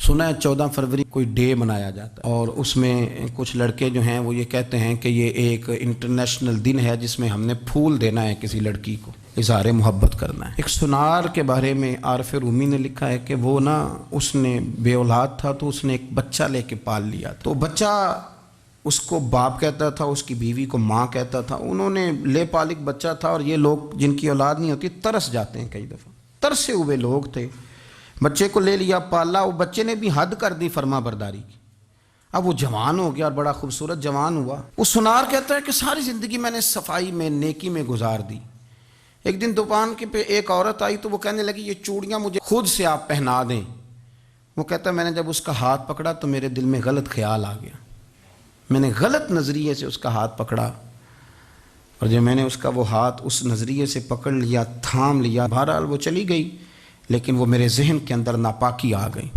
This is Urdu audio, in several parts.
سنا ہے 14 فروری کوئی ڈے منایا جاتا ہے اور اس میں کچھ لڑکے جو ہیں وہ یہ کہتے ہیں کہ یہ ایک انٹرنیشنل دن ہے جس میں ہم نے پھول دینا ہے کسی لڑکی کو، اظہار محبت کرنا ہے۔ ایک سنار کے بارے میں عارف رومی نے لکھا ہے کہ وہ اس نے بے اولاد تھا تو اس نے ایک بچہ لے کے پال لیا، تو بچہ اس کو باپ کہتا تھا، اس کی بیوی کو ماں کہتا تھا۔ انہوں نے لے پال ایک بچہ تھا، اور یہ لوگ جن کی اولاد نہیں ہوتی ترس جاتے ہیں، کئی دفعہ ترسے ہوئے لوگ تھے، بچے کو لے لیا پالا، وہ بچے نے بھی حد کر دی فرما برداری کی، اب وہ جوان ہو گیا اور بڑا خوبصورت جوان ہوا۔ وہ سنار کہتا ہے کہ ساری زندگی میں نے صفائی میں نیکی میں گزار دی، ایک دن دکان کے پہ ایک عورت آئی تو وہ کہنے لگی یہ چوڑیاں مجھے خود سے آپ پہنا دیں۔ وہ کہتا ہے میں نے جب اس کا ہاتھ پکڑا تو میرے دل میں غلط خیال آ گیا، میں نے غلط نظریے سے اس کا ہاتھ پکڑا، اور جب میں نے اس کا وہ ہاتھ اس نظریے سے پکڑ لیا، تھام لیا، بہرحال وہ چلی گئی، لیکن وہ میرے ذہن کے اندر ناپاکی آ گئی۔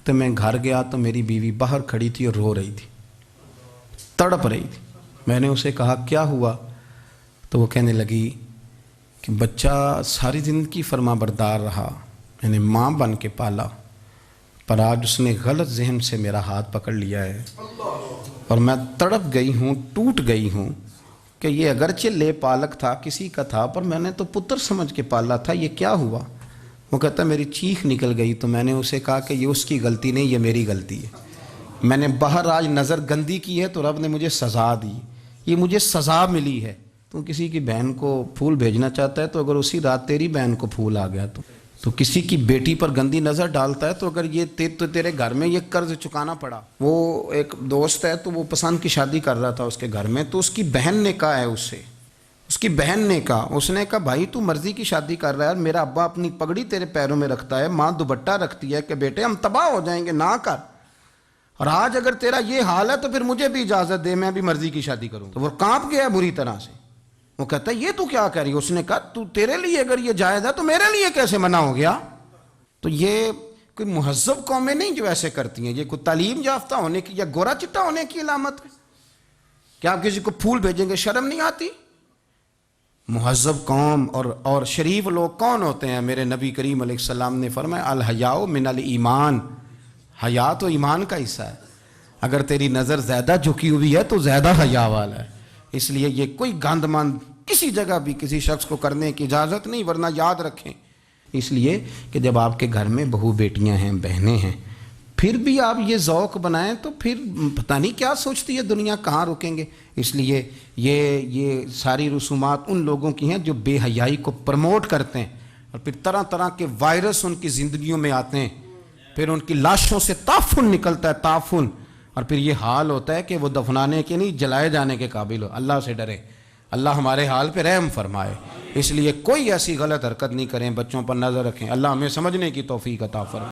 تو میں گھر گیا تو میری بیوی باہر کھڑی تھی اور رو رہی تھی، تڑپ رہی تھی۔ میں نے اسے کہا کیا ہوا؟ تو وہ کہنے لگی کہ بچہ ساری زندگی فرما بردار رہا، میں نے ماں بن کے پالا، پر آج اس نے غلط ذہن سے میرا ہاتھ پکڑ لیا ہے، اور میں تڑپ گئی ہوں، ٹوٹ گئی ہوں کہ یہ اگرچہ لے پالک تھا، کسی کا تھا، پر میں نے تو پتر سمجھ کے پالا تھا، یہ کیا ہوا؟ وہ کہتا میری چیخ نکل گئی، تو میں نے اسے کہا کہ یہ اس کی غلطی نہیں، یہ میری غلطی ہے، میں نے باہر آج نظر گندی کی ہے تو رب نے مجھے سزا دی، یہ مجھے سزا ملی ہے۔ تو کسی کی بہن کو پھول بھیجنا چاہتا ہے تو اگر اسی رات تیری بہن کو پھول آ گیا تو کسی کی بیٹی پر گندی نظر ڈالتا ہے تو اگر یہ تیرے گھر میں یہ قرض چکانا پڑا۔ وہ ایک دوست ہے تو وہ پسند کی شادی کر رہا تھا اس کے گھر میں، تو اس کی بہن نے کہا ہے اس کی بہن نے کہا، اس نے کہا بھائی تو مرضی کی شادی کر رہا ہے، میرا ابا اپنی پگڑی تیرے پیروں میں رکھتا ہے، ماں دوپٹہ رکھتی ہے کہ بیٹے ہم تباہ ہو جائیں گے، نہ کر، اور آج اگر تیرا یہ حال ہے تو پھر مجھے بھی اجازت دے، میں بھی مرضی کی شادی کروں۔ تو وہ کانپ گیا بری طرح سے، وہ کہتا ہے یہ تو کیا کر رہی ہے؟ اس نے کہا تو تیرے لیے اگر یہ جائز ہے تو میرے لیے کیسے منع ہو گیا؟ تو یہ کوئی مہذب قومیں نہیں جو ایسے کرتی ہیں، یہ کوئی تعلیم یافتہ ہونے کی یا گورا چٹا ہونے کی علامت ہے؟ کیا آپ کسی کو پھول بھیجیں گے؟ شرم نہیں آتی؟ مہذب قوم اور شریف لوگ کون ہوتے ہیں؟ میرے نبی کریم علیہ السلام نے فرمایا الحیاء من الایمان، حیا تو ایمان کا حصہ ہے، اگر تیری نظر زیادہ جھکی ہوئی ہے تو زیادہ حیا والا ہے، اس لیے یہ کوئی گند مند کسی جگہ بھی کسی شخص کو کرنے کی اجازت نہیں، ورنہ یاد رکھیں اس لیے کہ جب آپ کے گھر میں بہو بیٹیاں ہیں، بہنیں ہیں، پھر بھی آپ یہ ذوق بنائیں تو پھر پتہ نہیں کیا سوچتی ہے دنیا، کہاں رکیں گے۔ اس لیے یہ ساری رسومات ان لوگوں کی ہیں جو بے حیائی کو پروموٹ کرتے ہیں، اور پھر طرح طرح کے وائرس ان کی زندگیوں میں آتے ہیں، پھر ان کی لاشوں سے تعفن نکلتا ہے، تعفن، اور پھر یہ حال ہوتا ہے کہ وہ دفنانے کے نہیں جلائے جانے کے قابل ہو۔ اللہ سے ڈرے، اللہ ہمارے حال پہ رحم فرمائے، اس لیے کوئی ایسی غلط حرکت نہیں کریں، بچوں پر نظر رکھیں، اللہ ہمیں سمجھنے کی توفیق عطا فرمائے۔